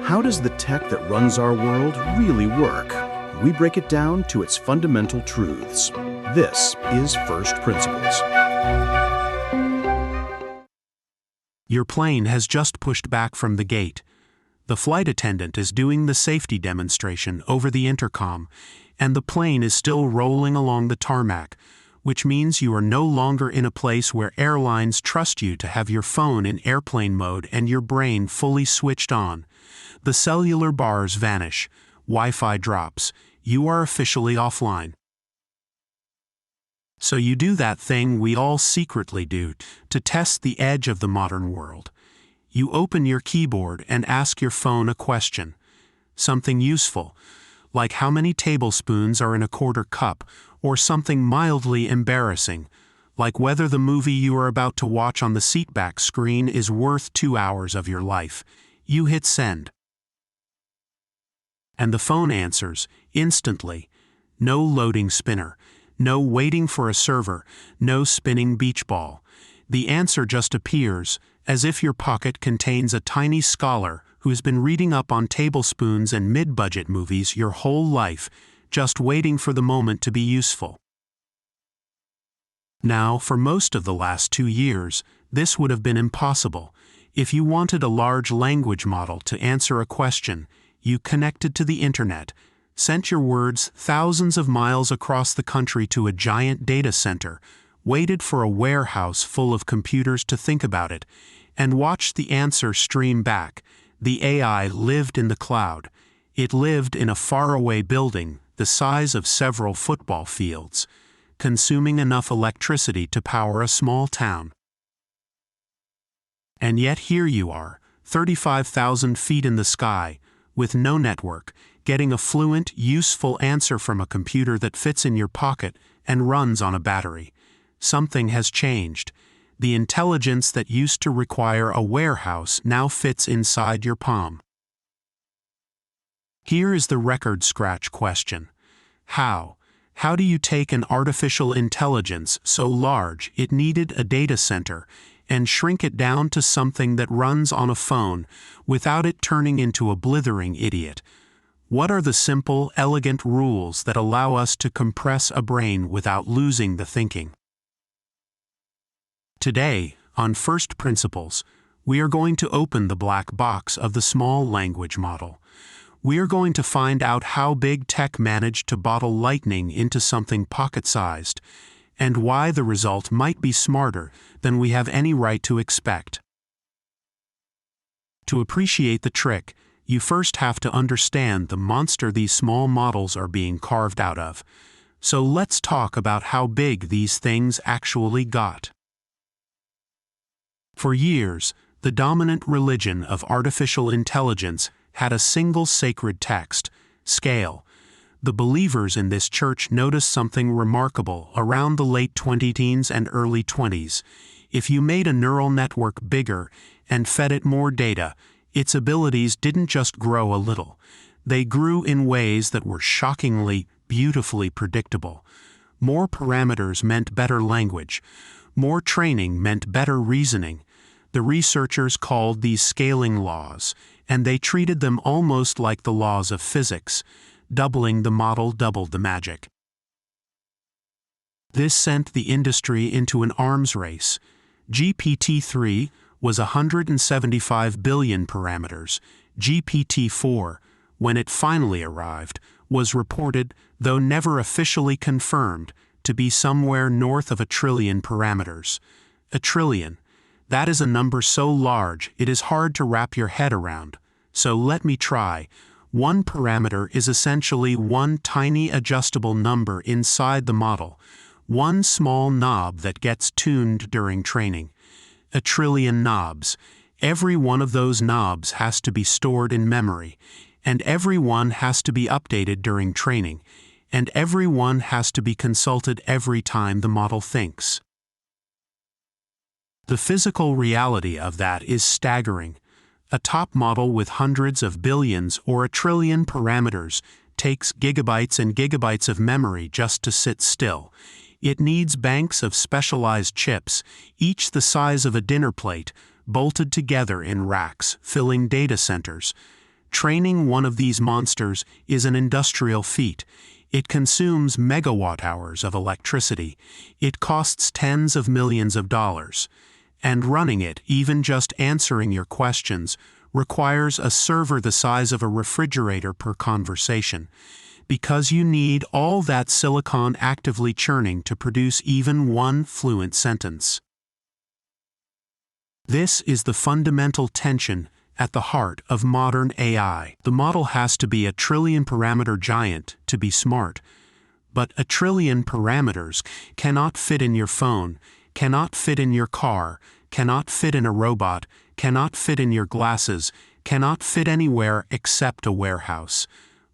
How does the tech that runs our world really work? We break it down to its fundamental truths. This is First Principles. Your plane has just pushed back from the gate. The flight attendant is doing the safety demonstration over the intercom, and the plane is still rolling along the tarmac, which means you are no longer in a place where airlines trust you to have your phone in airplane mode and your brain fully switched on. The cellular bars vanish, Wi-Fi drops, you are officially offline. So you do that thing we all secretly do to test the edge of the modern world. You open your keyboard and ask your phone a question. Something useful, like how many tablespoons are in a quarter cup, or something mildly embarrassing, like whether the movie you are about to watch on the seatback screen is worth 2 hours of your life. You hit send. And the phone answers, instantly. No loading spinner. No waiting for a server, no spinning beach ball. The answer just appears, as if your pocket contains a tiny scholar who has been reading up on tablespoons and mid-budget movies your whole life, just waiting for the moment to be useful. Now, for most of the last 2 years, this would have been impossible. If you wanted a large language model to answer a question, you connected to the internet, sent your words thousands of miles across the country to a giant data center, waited for a warehouse full of computers to think about it, and watched the answer stream back. The AI lived in the cloud. It lived in a faraway building the size of several football fields, consuming enough electricity to power a small town. And yet here you are, 35,000 feet in the sky, with no network, getting a fluent, useful answer from a computer that fits in your pocket and runs on a battery. Something has changed. The intelligence that used to require a warehouse now fits inside your palm. Here is the record scratch question. How? How do you take an artificial intelligence so large it needed a data center and shrink it down to something that runs on a phone without it turning into a blithering idiot? What are the simple, elegant rules that allow us to compress a brain without losing the thinking? Today, on First Principles, we are going to open the black box of the small language model. We are going to find out how big tech managed to bottle lightning into something pocket-sized, and why the result might be smarter than we have any right to expect. To appreciate the trick, you first have to understand the monster these small models are being carved out of. So let's talk about how big these things actually got. For years, the dominant religion of artificial intelligence had a single sacred text, scale. The believers in this church noticed something remarkable around the late 20-teens and early 20s. If you made a neural network bigger and fed it more data, its abilities didn't just grow a little. They grew in ways that were shockingly, beautifully predictable. More parameters meant better language. More training meant better reasoning. The researchers called these scaling laws, and they treated them almost like the laws of physics. Doubling the model doubled the magic. This sent the industry into an arms race. GPT-3 was 175 billion parameters. GPT-4, when it finally arrived, was reported, though never officially confirmed, to be somewhere north of 1 trillion parameters. 1 trillion. That is a number so large it is hard to wrap your head around. So let me try. One parameter is essentially one tiny adjustable number inside the model, one small knob that gets tuned during training. 1 trillion knobs. Every one of those knobs has to be stored in memory, and every one has to be updated during training, and every one has to be consulted every time the model thinks. The physical reality of that is staggering. A top model with hundreds of billions or 1 trillion parameters takes gigabytes and gigabytes of memory just to sit still. It needs banks of specialized chips, each the size of a dinner plate, bolted together in racks, filling data centers. Training one of these monsters is an industrial feat. It consumes megawatt-hours of electricity. It costs tens of millions of dollars. And running it, even just answering your questions, requires a server the size of a refrigerator per conversation, because you need all that silicon actively churning to produce even one fluent sentence. This is the fundamental tension at the heart of modern AI. The model has to be a trillion-parameter giant to be smart, but a trillion parameters cannot fit in your phone, cannot fit in your car, cannot fit in a robot, cannot fit in your glasses, cannot fit anywhere except a warehouse,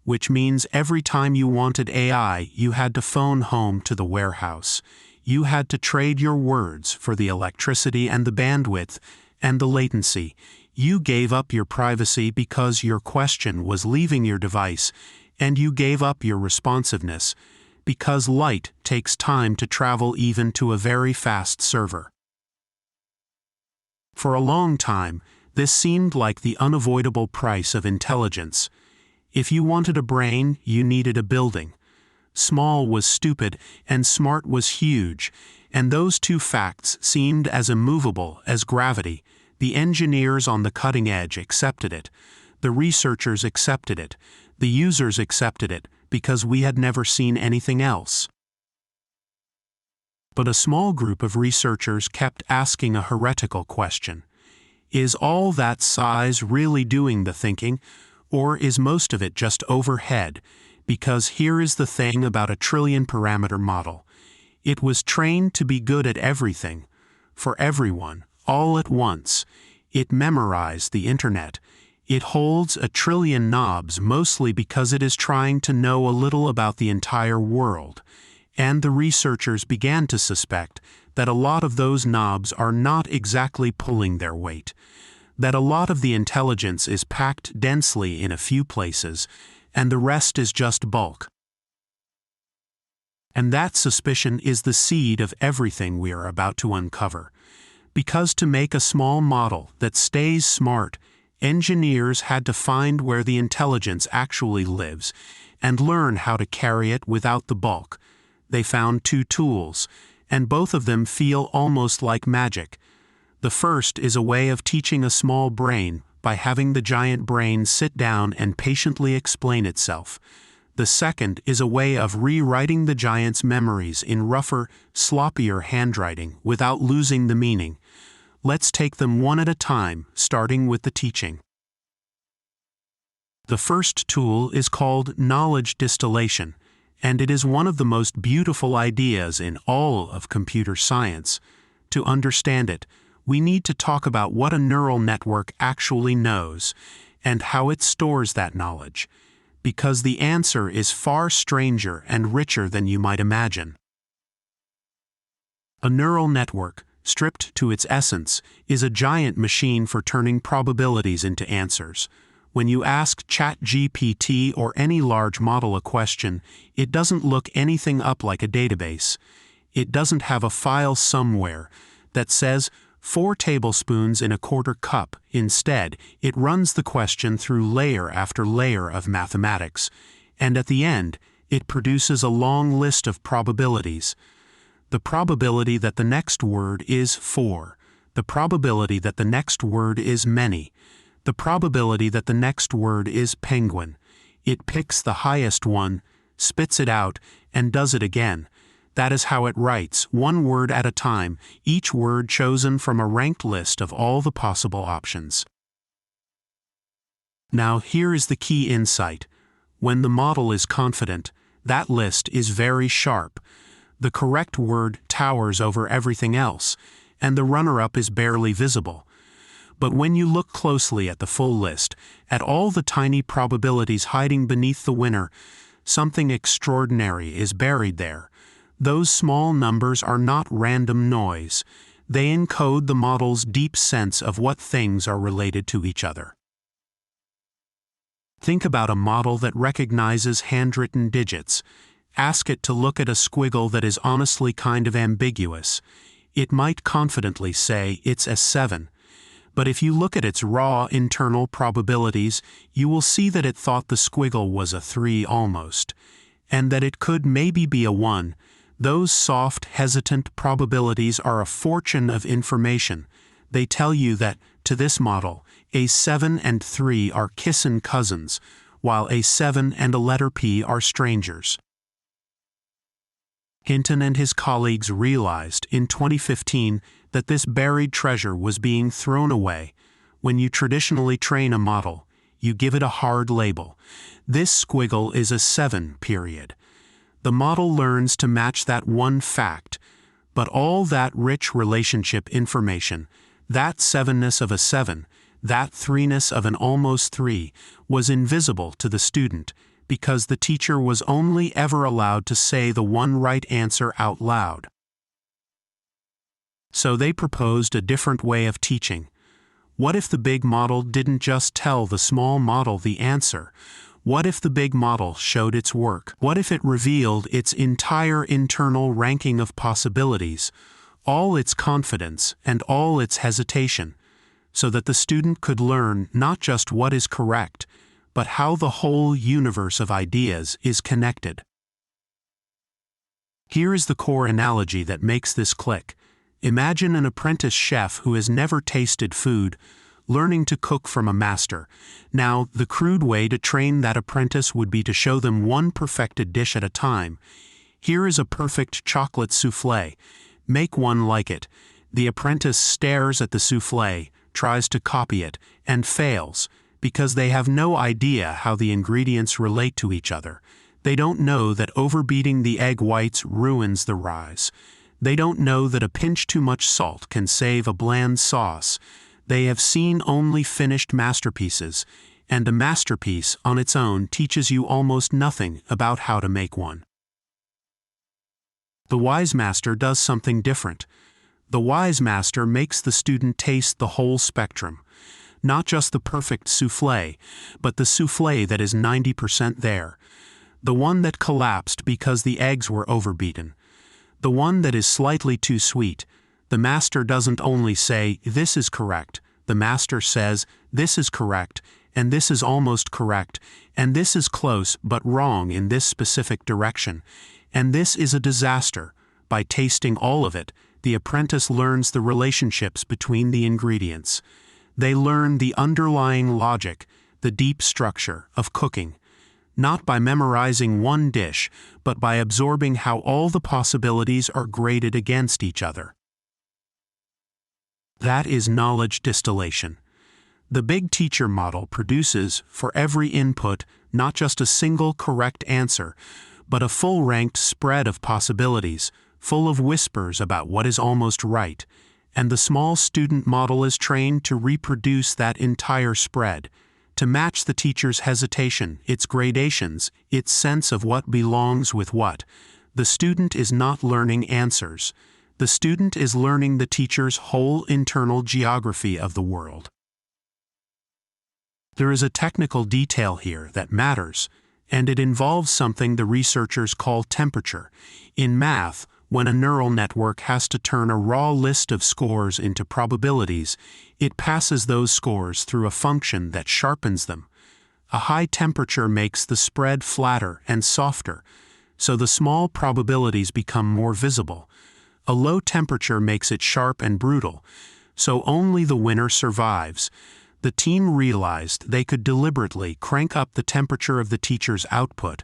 which means every time you wanted AI, you had to phone home to the warehouse. You had to trade your words for the electricity and the bandwidth and the latency. You gave up your privacy because your question was leaving your device, and you gave up your responsiveness because light takes time to travel even to a very fast server. For a long time, this seemed like the unavoidable price of intelligence. If you wanted a brain, you needed a building. Small was stupid, and smart was huge, and those two facts seemed as immovable as gravity. The engineers on the cutting edge accepted it. The researchers accepted it. The users accepted it, because we had never seen anything else. But a small group of researchers kept asking a heretical question. Is all that size really doing the thinking, or is most of it just overhead? Because here is the thing about a trillion-parameter model. It was trained to be good at everything, for everyone, all at once. It memorized the internet. It holds a trillion knobs mostly because it is trying to know a little about the entire world. And the researchers began to suspect that a lot of those knobs are not exactly pulling their weight, that a lot of the intelligence is packed densely in a few places, and the rest is just bulk. And that suspicion is the seed of everything we are about to uncover. Because to make a small model that stays smart, engineers had to find where the intelligence actually lives and learn how to carry it without the bulk. They found two tools, and both of them feel almost like magic. The first is a way of teaching a small brain by having the giant brain sit down and patiently explain itself. The second is a way of rewriting the giant's memories in rougher, sloppier handwriting without losing the meaning. Let's take them one at a time, starting with the teaching. The first tool is called knowledge distillation, and it is one of the most beautiful ideas in all of computer science. To understand it, we need to talk about what a neural network actually knows and how it stores that knowledge, because the answer is far stranger and richer than you might imagine. A neural network, stripped to its essence, is a giant machine for turning probabilities into answers. When you ask ChatGPT or any large model a question, it doesn't look anything up like a database. It doesn't have a file somewhere that says 4 tablespoons in a quarter cup. Instead, it runs the question through layer after layer of mathematics, and at the end, it produces a long list of probabilities. The probability that the next word is 4, the probability that the next word is many, the probability that the next word is penguin. It picks the highest one, spits it out, and does it again. That is how it writes, one word at a time, each word chosen from a ranked list of all the possible options. Now here is the key insight. When the model is confident, that list is very sharp. The correct word towers over everything else, and the runner-up is barely visible. But when you look closely at the full list, at all the tiny probabilities hiding beneath the winner, something extraordinary is buried there. Those small numbers are not random noise. They encode the model's deep sense of what things are related to each other. Think about a model that recognizes handwritten digits. Ask it to look at a squiggle that is honestly kind of ambiguous. It might confidently say it's a 7. But if you look at its raw internal probabilities, you will see that it thought the squiggle was a 3 almost, and that it could maybe be a 1. Those soft, hesitant probabilities are a fortune of information. They tell you that, to this model, a 7 and 3 are kissin' cousins, while a 7 and a letter P are strangers. Hinton and his colleagues realized in 2015 that this buried treasure was being thrown away. When you traditionally train a model, you give it a hard label. This squiggle is a 7, period. The model learns to match that one fact, but all that rich relationship information, that 7-ness of a 7, that 3-ness of an almost 3, was invisible to the student, because the teacher was only ever allowed to say the one right answer out loud. So they proposed a different way of teaching. What if the big model didn't just tell the small model the answer? What if the big model showed its work? What if it revealed its entire internal ranking of possibilities, all its confidence and all its hesitation, so that the student could learn not just what is correct, but how the whole universe of ideas is connected? Here is the core analogy that makes this click. Imagine an apprentice chef who has never tasted food, learning to cook from a master. Now, the crude way to train that apprentice would be to show them one perfected dish at a time. Here is a perfect chocolate soufflé. Make one like it. The apprentice stares at the soufflé, tries to copy it, and fails, because they have no idea how the ingredients relate to each other. They don't know that overbeating the egg whites ruins the rise. They don't know that a pinch too much salt can save a bland sauce. They have seen only finished masterpieces, and a masterpiece on its own teaches you almost nothing about how to make one. The wise master does something different. The wise master makes the student taste the whole spectrum, not just the perfect soufflé, but the soufflé that is 90% there, the one that collapsed because the eggs were overbeaten, the one that is slightly too sweet. The master doesn't only say, "This is correct," the master says, "This is correct, and this is almost correct, and this is close but wrong in this specific direction, and this is a disaster." By tasting all of it, the apprentice learns the relationships between the ingredients. They learn the underlying logic, the deep structure of cooking, not by memorizing one dish, but by absorbing how all the possibilities are graded against each other. That is knowledge distillation. The big teacher model produces, for every input, not just a single correct answer, but a full-ranked spread of possibilities, full of whispers about what is almost right, and the small student model is trained to reproduce that entire spread, to match the teacher's hesitation, its gradations, its sense of what belongs with what. The student is not learning answers. The student is learning the teacher's whole internal geography of the world. There is a technical detail here that matters, and it involves something the researchers call temperature. In math, when a neural network has to turn a raw list of scores into probabilities, it passes those scores through a function that sharpens them. A high temperature makes the spread flatter and softer, so the small probabilities become more visible. A low temperature makes it sharp and brutal, so only the winner survives. The team realized they could deliberately crank up the temperature of the teacher's output,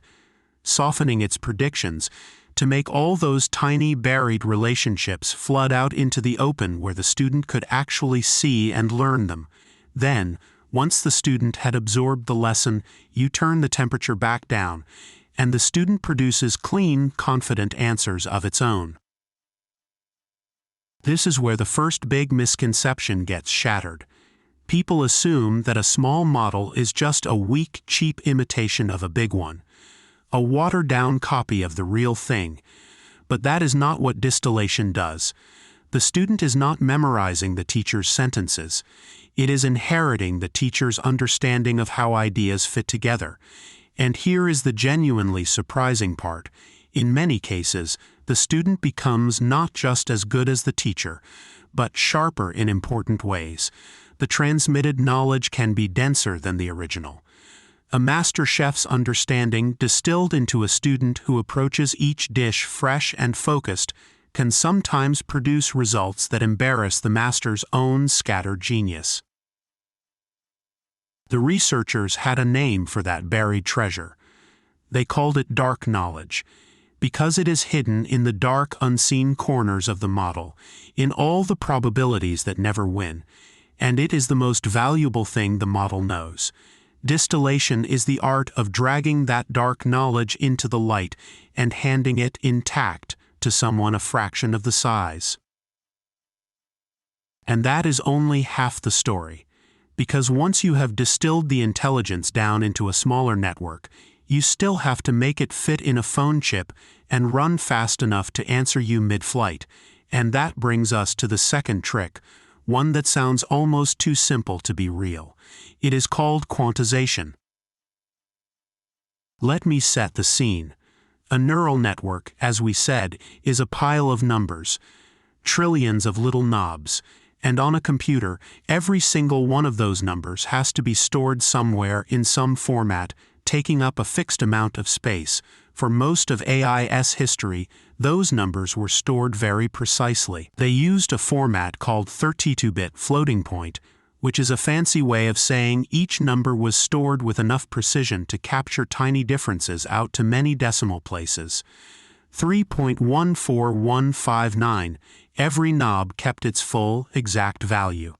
softening its predictions, to make all those tiny buried relationships flood out into the open where the student could actually see and learn them. Then, once the student had absorbed the lesson, you turn the temperature back down, and the student produces clean, confident answers of its own. This is where the first big misconception gets shattered. People assume that a small model is just a weak, cheap imitation of a big one, a watered-down copy of the real thing. But that is not what distillation does. The student is not memorizing the teacher's sentences. It is inheriting the teacher's understanding of how ideas fit together. And here is the genuinely surprising part. In many cases, the student becomes not just as good as the teacher, but sharper in important ways. the transmitted knowledge can be denser than the original. A master chef's understanding distilled into a student who approaches each dish fresh and focused can sometimes produce results that embarrass the master's own scattered genius. The researchers had a name for that buried treasure. They called it dark knowledge, because it is hidden in the dark, unseen corners of the model, in all the probabilities that never win, and it is the most valuable thing the model knows. Distillation is the art of dragging that dark knowledge into the light and handing it intact to someone a fraction of the size. And that is only half the story, because once you have distilled the intelligence down into a smaller network, you still have to make it fit in a phone chip and run fast enough to answer you mid-flight, and that brings us to the second trick, one that sounds almost too simple to be real. It is called quantization. Let me set the scene. A neural network, as we said, is a pile of numbers, trillions of little knobs, and on a computer, every single one of those numbers has to be stored somewhere in some format, taking up a fixed amount of space. For most of AI's history, those numbers were stored very precisely. They used a format called 32-bit floating point, which is a fancy way of saying each number was stored with enough precision to capture tiny differences out to many decimal places. 3.14159, every knob kept its full, exact value.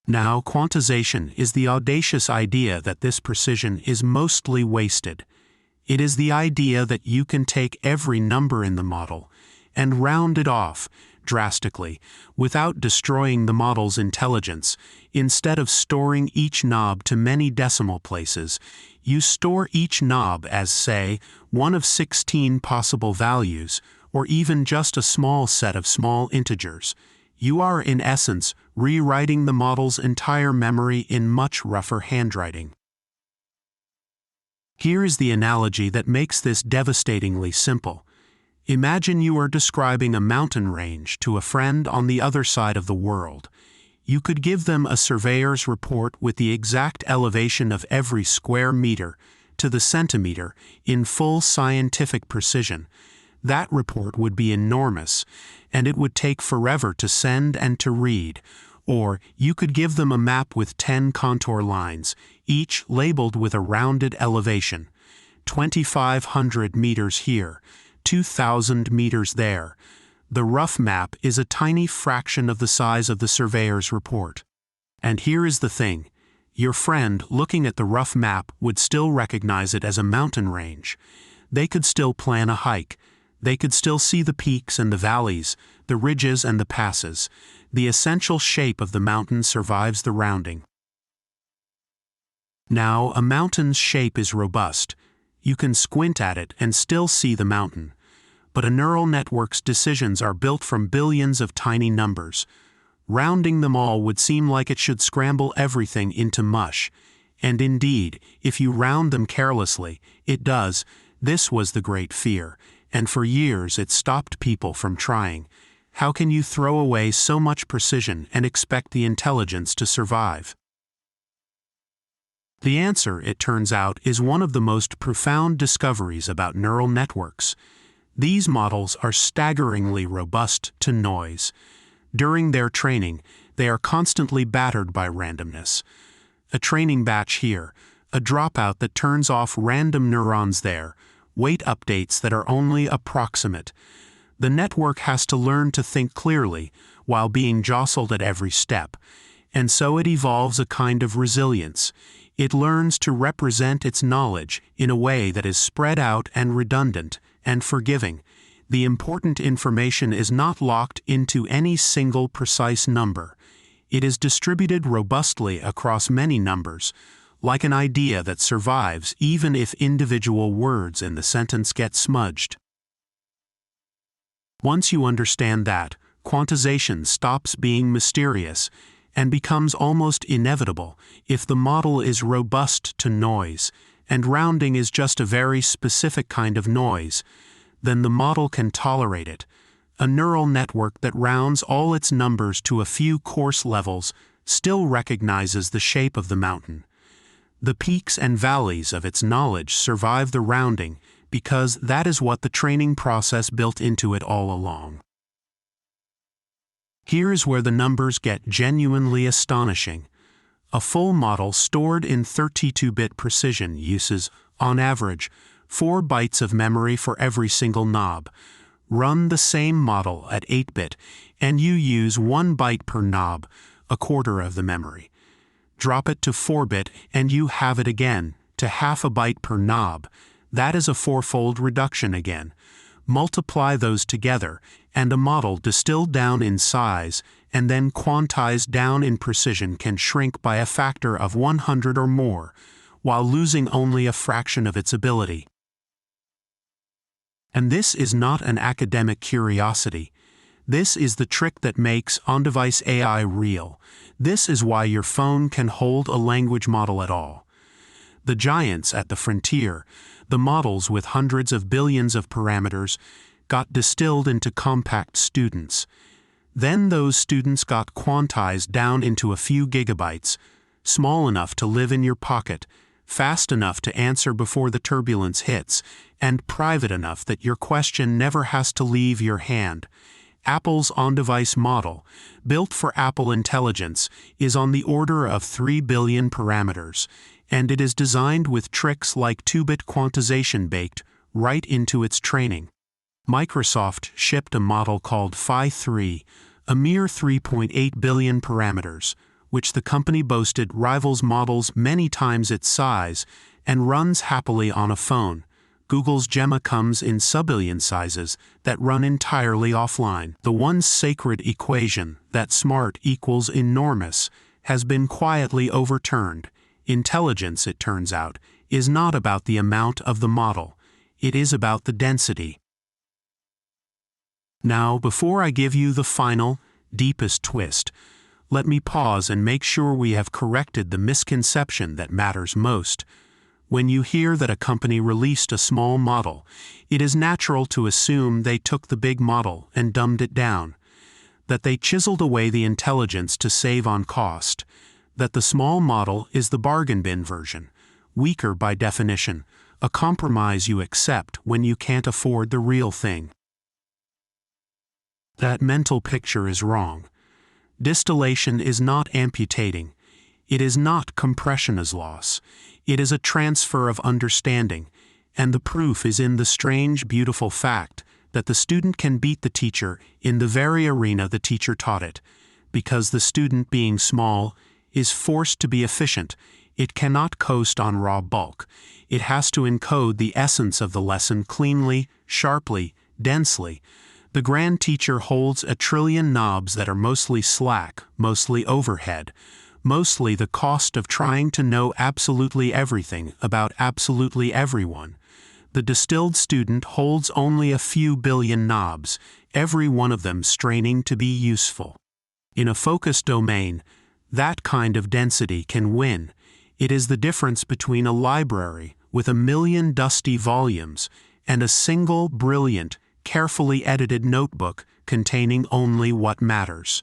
Now, quantization is the audacious idea that this precision is mostly wasted. It is the idea that you can take every number in the model and round it off drastically without destroying the model's intelligence. Instead of storing each knob to many decimal places, you store each knob as, say, one of 16 possible values, or even just a small set of small integers. You are, in essence, rewriting the model's entire memory in much rougher handwriting. Here is the analogy that makes this devastatingly simple. Imagine you are describing a mountain range to a friend on the other side of the world. You could give them a surveyor's report with the exact elevation of every square meter to the centimeter in full scientific precision. That report would be enormous, and it would take forever to send and to read. Or you could give them a map with 10 contour lines, each labeled with a rounded elevation. 2,500 meters here, 2,000 meters there. The rough map is a tiny fraction of the size of the surveyor's report. And here is the thing. Your friend, looking at the rough map, would still recognize it as a mountain range. They could still plan a hike. They could still see the peaks and the valleys, the ridges and the passes. The essential shape of the mountain survives the rounding. Now, a mountain's shape is robust. You can squint at it and still see the mountain. But a neural network's decisions are built from billions of tiny numbers. Rounding them all would seem like it should scramble everything into mush. And indeed, if you round them carelessly, it does. This was the great fear, and for years it stopped people from trying. How can you throw away so much precision and expect the intelligence to survive? The answer, it turns out, is one of the most profound discoveries about neural networks. These models are staggeringly robust to noise. During their training, they are constantly battered by randomness. A training batch here, a dropout that turns off random neurons there, weight updates that are only approximate. The network has to learn to think clearly while being jostled at every step, and so it evolves a kind of resilience. It learns to represent its knowledge in a way that is spread out and redundant and forgiving. The important information is not locked into any single precise number. It is distributed robustly across many numbers, like an idea that survives even if individual words in the sentence get smudged. Once you understand that, quantization stops being mysterious and becomes almost inevitable if the model is robust to noise, and rounding is just a very specific kind of noise. Then the model can tolerate it. A neural network that rounds all its numbers to a few coarse levels still recognizes the shape of the mountain. The peaks and valleys of its knowledge survive the rounding because that is what the training process built into it all along. Here's where the numbers get genuinely astonishing. A full model stored in 32-bit precision uses, on average, 4 bytes of memory for every single knob. Run the same model at 8-bit, and you use 1 byte per knob, a quarter of the memory. Drop it to 4-bit, and you have it again, to half a byte per knob. That is a 4-fold reduction again. Multiply those together, and a model distilled down in size and then quantized down in precision can shrink by a factor of 100 or more, while losing only a fraction of its ability. And this is not an academic curiosity. This is the trick that makes on-device AI real. This is why your phone can hold a language model at all. The giants at the frontier, the models with hundreds of billions of parameters, got distilled into compact students. Then those students got quantized down into a few gigabytes, small enough to live in your pocket, fast enough to answer before the turbulence hits, and private enough that your question never has to leave your hand. Apple's on-device model, built for Apple Intelligence, is on the order of 3 billion parameters, and it is designed with tricks like 2-bit quantization baked right into its training. Microsoft shipped a model called Phi 3, a mere 3.8 billion parameters, which the company boasted rivals models many times its size and runs happily on a phone. Google's Gemma comes in sub-billion sizes that run entirely offline. The once sacred equation that smart equals enormous has been quietly overturned. Intelligence, it turns out, is not about the amount of the model. It is about the density. Now, before I give you the final, deepest twist, let me pause and make sure we have corrected the misconception that matters most. When you hear that a company released a small model, it is natural to assume they took the big model and dumbed it down, that they chiseled away the intelligence to save on cost, that the small model is the bargain bin version, weaker by definition, a compromise you accept when you can't afford the real thing. That mental picture is wrong. Distillation is not amputating. It is not compression as loss. It is a transfer of understanding, and the proof is in the strange, beautiful fact that the student can beat the teacher in the very arena the teacher taught it, because the student, being small, is forced to be efficient. It cannot coast on raw bulk. It has to encode the essence of the lesson cleanly, sharply, densely. The grand teacher holds a trillion knobs that are mostly slack, mostly overhead, mostly the cost of trying to know absolutely everything about absolutely everyone. The distilled student holds only a few billion knobs, every one of them straining to be useful. In a focused domain, that kind of density can win. It is the difference between a library with 1 million dusty volumes and a single brilliant, carefully edited notebook containing only what matters.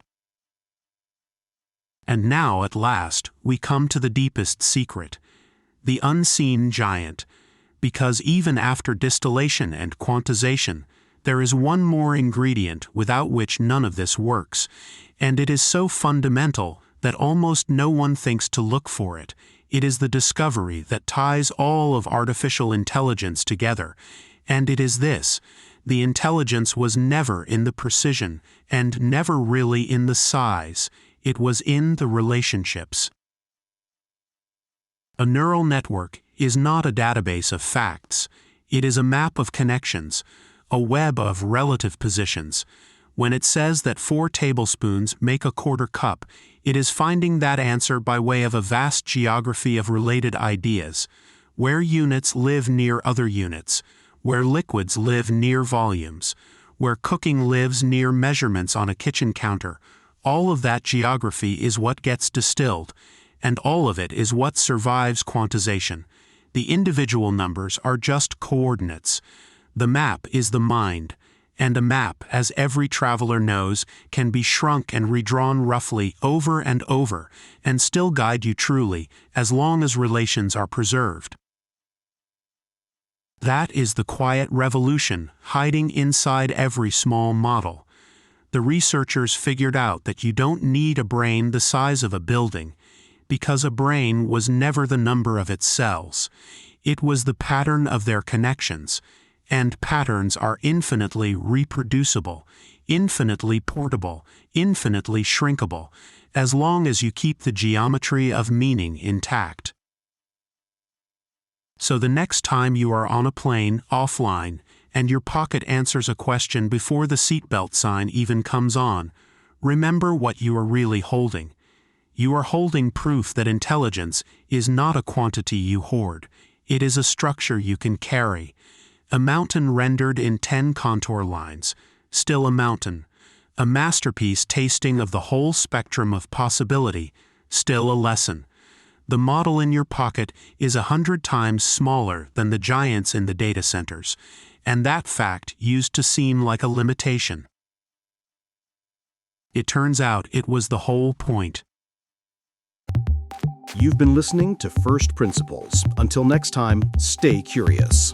And now, at last, we come to the deepest secret, the unseen giant, because even after distillation and quantization, there is one more ingredient without which none of this works, and it is so fundamental that almost no one thinks to look for it. It is the discovery that ties all of artificial intelligence together, and it is this: the intelligence was never in the precision and never really in the size. It was in the relationships. A neural network is not a database of facts. It is a map of connections, a web of relative positions. When it says that 4 tablespoons make a quarter cup, it is finding that answer by way of a vast geography of related ideas, where units live near other units, where liquids live near volumes, where cooking lives near measurements on a kitchen counter. All of that geography is what gets distilled, and all of it is what survives quantization. The individual numbers are just coordinates. The map is the mind, And a map, as every traveler knows, can be shrunk and redrawn roughly over and over, and still guide you truly, as long as relations are preserved. That is the quiet revolution hiding inside every small model. The researchers figured out that you don't need a brain the size of a building, because a brain was never the number of its cells. It was the pattern of their connections, and patterns are infinitely reproducible, infinitely portable, infinitely shrinkable, as long as you keep the geometry of meaning intact. So the next time you are on a plane, offline, and your pocket answers a question before the seatbelt sign even comes on, remember what you are really holding. You are holding proof that intelligence is not a quantity you hoard. It is a structure you can carry. A mountain rendered in 10 contour lines, still a mountain. A masterpiece tasting of the whole spectrum of possibility, still a lesson. The model in your pocket is 100 times smaller than the giants in the data centers, and that fact used to seem like a limitation. It turns out it was the whole point. You've been listening to First Principles. Until next time, stay curious.